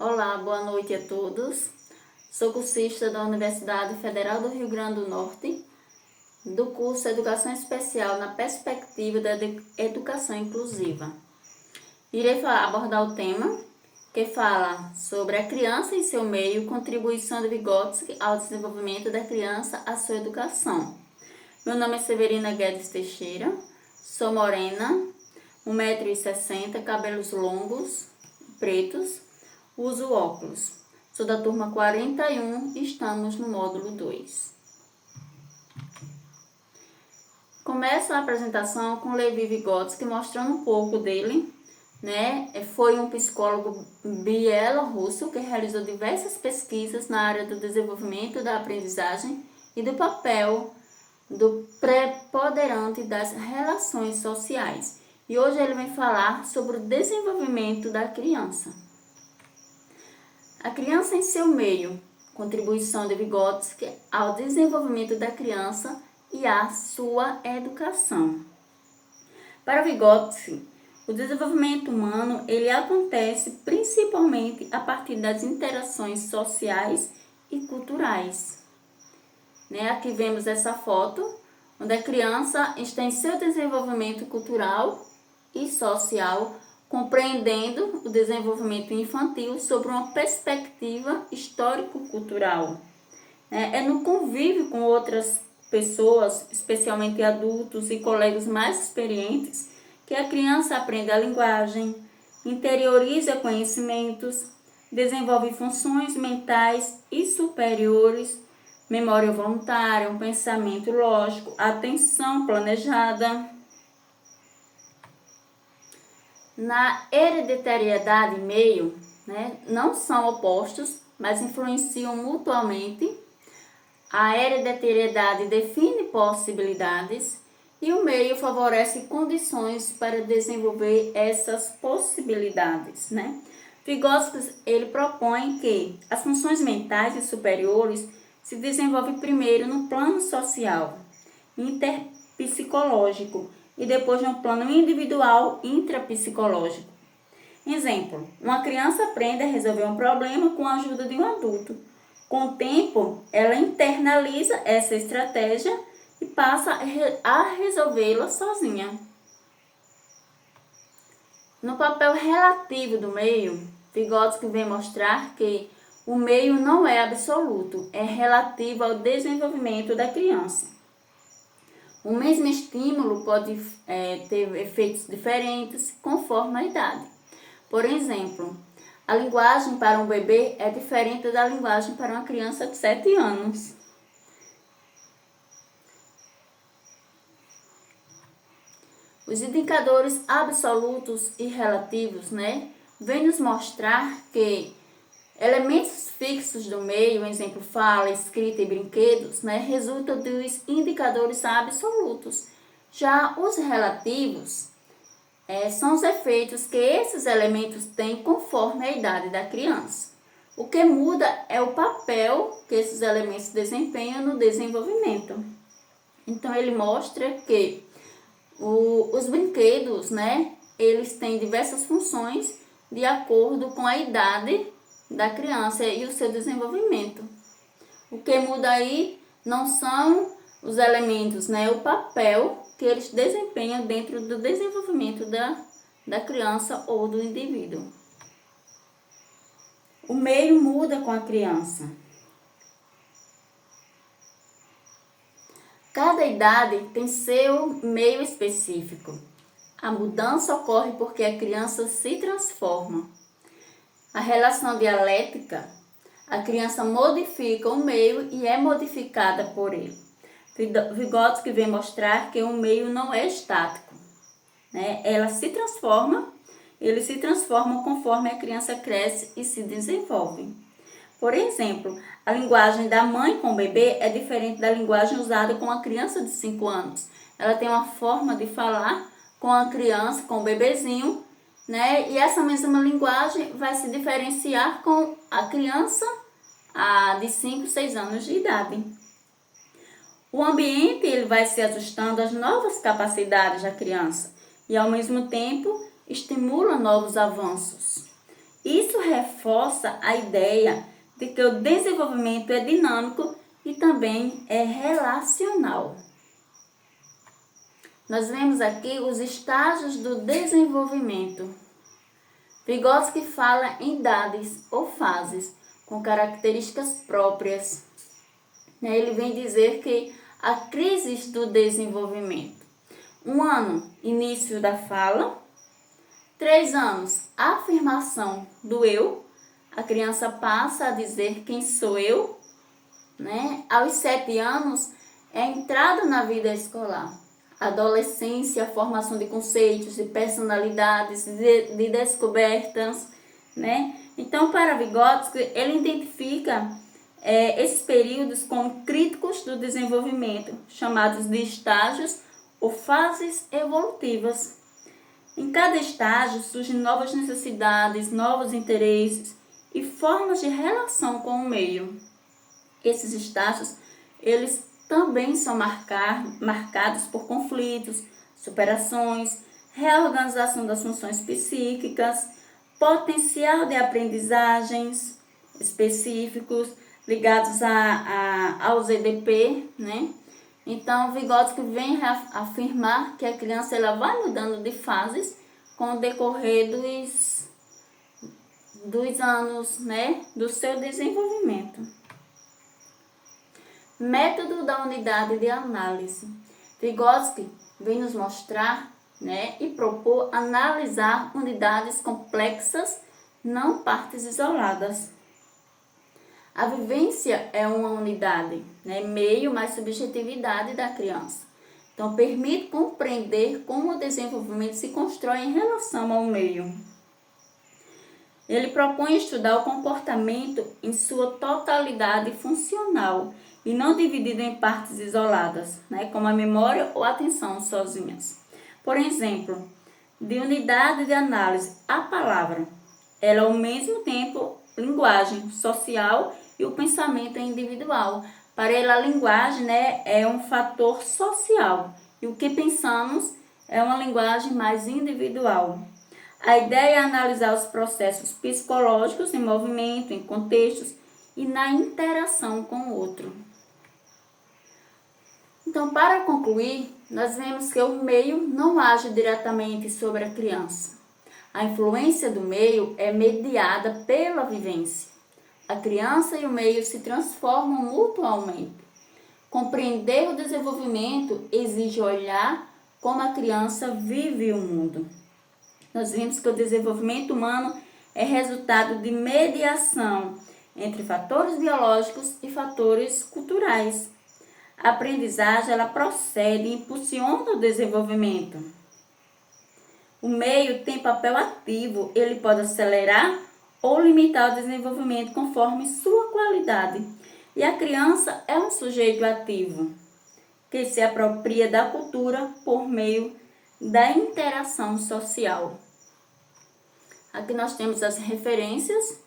Olá, boa noite a todos. Sou cursista da Universidade Federal do Rio Grande do Norte, do curso Educação Especial na Perspectiva da Educação Inclusiva. Irei abordar o tema que fala sobre a criança e seu meio, contribuição de Vygotsky ao desenvolvimento da criança, à sua educação. Meu nome é Severina Guedes Teixeira, sou morena, 1,60 m, cabelos longos, pretos, uso óculos. Sou da turma 41 e estamos no módulo 2. Começo a apresentação com Levi Vygotsky, mostrando um pouco dele. Foi um psicólogo bielorrusso que realizou diversas pesquisas na área do desenvolvimento da aprendizagem e do papel do preponderante das relações sociais. E hoje ele vem falar sobre o desenvolvimento da criança. A criança em seu meio, contribuição de Vygotsky ao desenvolvimento da criança e à sua educação. Para Vygotsky, o desenvolvimento humano ele acontece principalmente a partir das interações sociais e culturais. Aqui vemos essa foto, onde a criança está em seu desenvolvimento cultural e social, compreendendo o desenvolvimento infantil sobre uma perspectiva histórico-cultural. É no convívio com outras pessoas, especialmente adultos e colegas mais experientes, que a criança aprende a linguagem, interioriza conhecimentos, desenvolve funções mentais e superiores, memória voluntária, um pensamento lógico, atenção planejada. Na hereditariedade e meio, não são opostos, mas influenciam mutuamente. A hereditariedade define possibilidades e o meio favorece condições para desenvolver essas possibilidades. Vygotsky ele propõe que as funções mentais e superiores se desenvolvem primeiro no plano social, interpsicológico, e depois no plano individual intrapsicológico. Exemplo, uma criança aprende a resolver um problema com a ajuda de um adulto. Com o tempo, ela internaliza essa estratégia e passa a resolvê-la sozinha. No papel relativo do meio, Vygotsky vem mostrar que o meio não é absoluto, é relativo ao desenvolvimento da criança. O mesmo estímulo pode ter efeitos diferentes conforme a idade. Por exemplo, a linguagem para um bebê é diferente da linguagem para uma criança de 7 anos. Os indicadores absolutos e relativos, vêm nos mostrar que elementos fixos do meio, exemplo, fala, escrita e brinquedos, resultam dos indicadores absolutos. Já os relativos são os efeitos que esses elementos têm conforme a idade da criança. O que muda é o papel que esses elementos desempenham no desenvolvimento. Então, ele mostra que os brinquedos, eles têm diversas funções de acordo com a idade da criança e o seu desenvolvimento. O que muda aí não são os elementos, o papel que eles desempenham dentro do desenvolvimento da criança ou do indivíduo. O meio muda com a criança. Cada idade tem seu meio específico. A mudança ocorre porque a criança se transforma. A relação dialética, a criança modifica o meio e é modificada por ele. Vygotsky vem mostrar que o meio não é estático. Ela se transforma, ele se transforma conforme a criança cresce e se desenvolve. Por exemplo, a linguagem da mãe com o bebê é diferente da linguagem usada com a criança de 5 anos. Ela tem uma forma de falar com a criança, com o bebezinho, e essa mesma linguagem vai se diferenciar com a criança de 5, 6 anos de idade. O ambiente ele vai se ajustando às novas capacidades da criança e, ao mesmo tempo, estimula novos avanços. Isso reforça a ideia de que o desenvolvimento é dinâmico e também é relacional. Nós vemos aqui os estágios do desenvolvimento. Vygotsky fala em idades ou fases com características próprias. Ele vem dizer que há crises do desenvolvimento. 1 ano, início da fala. 3 anos, afirmação do eu. A criança passa a dizer quem sou eu. Aos 7 anos, é a entrada na vida escolar. Adolescência, formação de conceitos, de personalidades, de descobertas. Então, para Vygotsky, ele identifica esses períodos como críticos do desenvolvimento, chamados de estágios ou fases evolutivas. Em cada estágio surgem novas necessidades, novos interesses e formas de relação com o meio. Esses estágios, eles também são marcados por conflitos, superações, reorganização das funções psíquicas, potencial de aprendizagens específicos ligados ao ZDP, Então, Vygotsky vem afirmar que a criança ela vai mudando de fases com o decorrer dos anos, do seu desenvolvimento. Método da unidade de análise. Vygotsky vem nos mostrar, e propor analisar unidades complexas, não partes isoladas. A vivência é uma unidade, meio mais subjetividade da criança. Então, permite compreender como o desenvolvimento se constrói em relação ao meio. Ele propõe estudar o comportamento em sua totalidade funcional e não dividido em partes isoladas, como a memória ou a atenção sozinhas. Por exemplo, de unidade de análise, a palavra, ela ao mesmo tempo linguagem social e o pensamento é individual. Para ele, a linguagem é um fator social e o que pensamos é uma linguagem mais individual. A ideia é analisar os processos psicológicos em movimento, em contextos e na interação com o outro. Então, para concluir, nós vemos que o meio não age diretamente sobre a criança. A influência do meio é mediada pela vivência. A criança e o meio se transformam mutuamente. Compreender o desenvolvimento exige olhar como a criança vive o mundo. Nós vimos que o desenvolvimento humano é resultado de mediação entre fatores biológicos e fatores culturais. A aprendizagem ela procede e impulsiona o desenvolvimento. O meio tem papel ativo, ele pode acelerar ou limitar o desenvolvimento conforme sua qualidade. E a criança é um sujeito ativo, que se apropria da cultura por meio da interação social. Aqui nós temos as referências,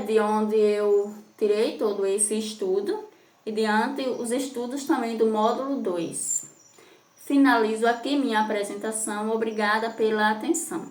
de onde eu tirei todo esse estudo e diante os estudos também do módulo 2. Finalizo aqui minha apresentação. Obrigada pela atenção.